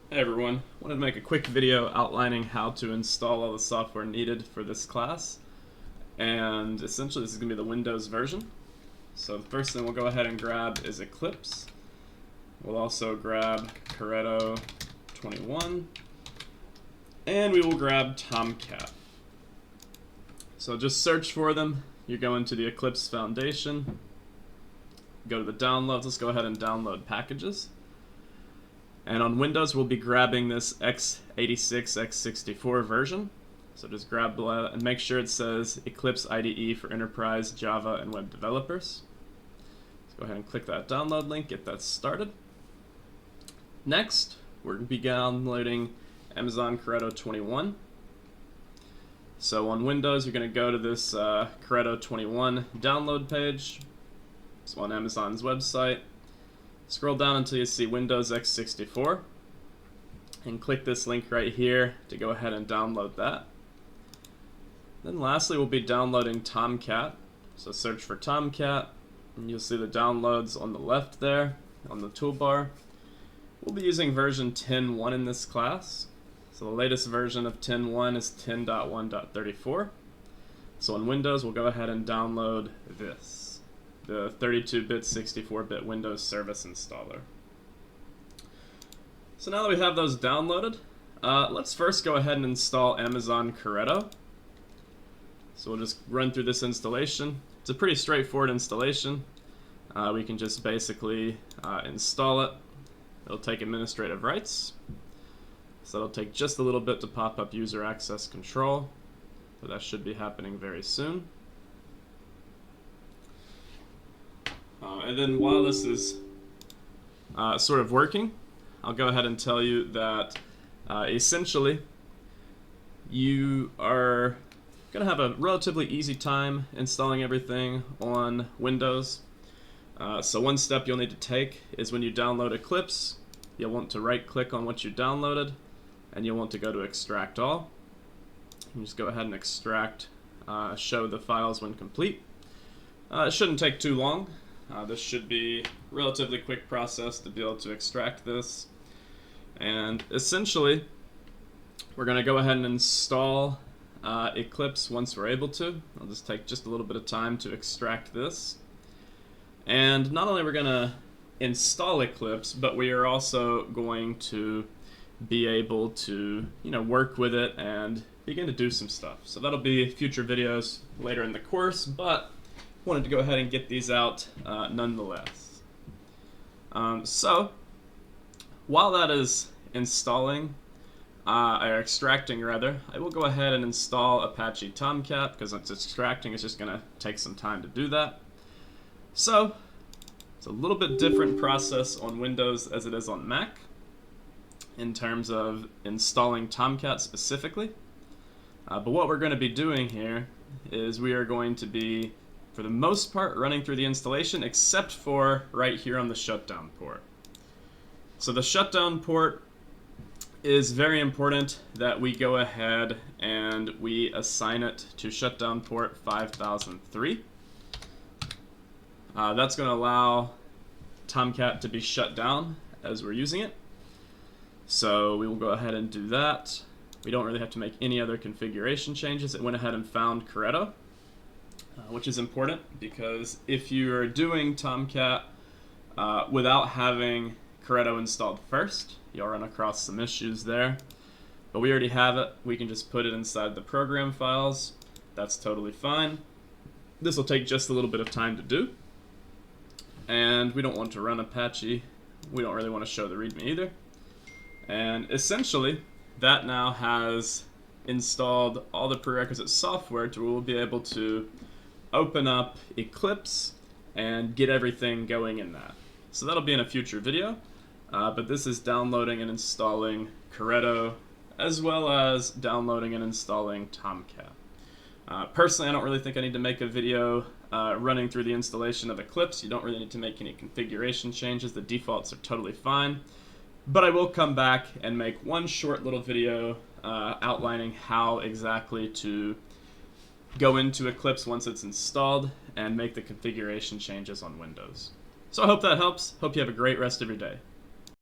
Hey everyone, wanted to make a quick video outlining how to install all the software needed for this class. And essentially this is going to be the Windows version. So the first thing we'll go ahead and grab is Eclipse. We'll also grab Corretto 21. And we will grab Tomcat. So just search for them. You go into the Eclipse Foundation. Go to the downloads. Let's go ahead and download packages. And on Windows, we'll be grabbing this x86, x64 version. So just grab that and make sure it says Eclipse IDE for Enterprise, Java, and Web Developers. Let's go ahead and click that download link, get that started. Next, we're going to be downloading Amazon Corretto 21. So on Windows, you're going to go to this Corretto 21 download page. It's on Amazon's website. Scroll down until you see Windows x64 and click this link right here to go ahead and download that. Then lastly, we'll be downloading Tomcat. So search for Tomcat and you'll see the downloads on the left there on the toolbar. We'll be using version 10.1 in this class. So the latest version of 10.1 is 10.1.34. So on Windows, we'll go ahead and download this. The 32-bit, 64-bit Windows Service Installer. So now that we have those downloaded, let's first go ahead and install Amazon Corretto. So we'll just run through this installation. It's a pretty straightforward installation. We can just basically install it. It'll take administrative rights. So it'll take just a little bit to pop up user access control, but that should be happening very soon. And then while this is sort of working, I'll go ahead and tell you that essentially you are going to have a relatively easy time installing everything on Windows. So one step you'll need to take is when you download Eclipse, you'll want to right click on what you downloaded and you'll want to go to extract all. You just go ahead and extract, show the files when complete. It shouldn't take too long. This should be a relatively quick process to be able to extract this. And essentially, we're going to go ahead and install Eclipse once we're able to. I'll just take just a little bit of time to extract this. And not only are we going to install Eclipse, but we are also going to be able to, work with it and begin to do some stuff. So that'll be future videos later in the course, but wanted to go ahead and get these out nonetheless. So while that is installing, or extracting rather, I will go ahead and install Apache Tomcat because it's extracting. It's just going to take some time to do that. So it's a little bit different process on Windows as it is on Mac in terms of installing Tomcat specifically. But what we're going to be doing here is we are going to be, for the most part, running through the installation, except for right here on the shutdown port. So the shutdown port is very important that we go ahead and we assign it to shutdown port 5003. That's going to allow Tomcat to be shut down as we're using it. So we will go ahead and do that. We don't really have to make any other configuration changes. It went ahead and found Corretto. Which is important because if you're doing Tomcat without having Corretto installed first, you'll run across some issues there. But we already have it. We can just put it inside the program files. That's totally fine. This will take just a little bit of time to do. And we don't want to run Apache. We don't really want to show the README either. And essentially, that now has installed all the prerequisite software to where we'll be able to open up Eclipse and get everything going in that. So that'll be in a future video, but this is downloading and installing Corretto as well as downloading and installing Tomcat. Personally, I don't really think I need to make a video running through the installation of Eclipse. You don't really need to make any configuration changes. The defaults are totally fine, but I will come back and make one short little video outlining how exactly to go into Eclipse once it's installed and make the configuration changes on Windows. So I hope that helps. Hope you have a great rest of your day.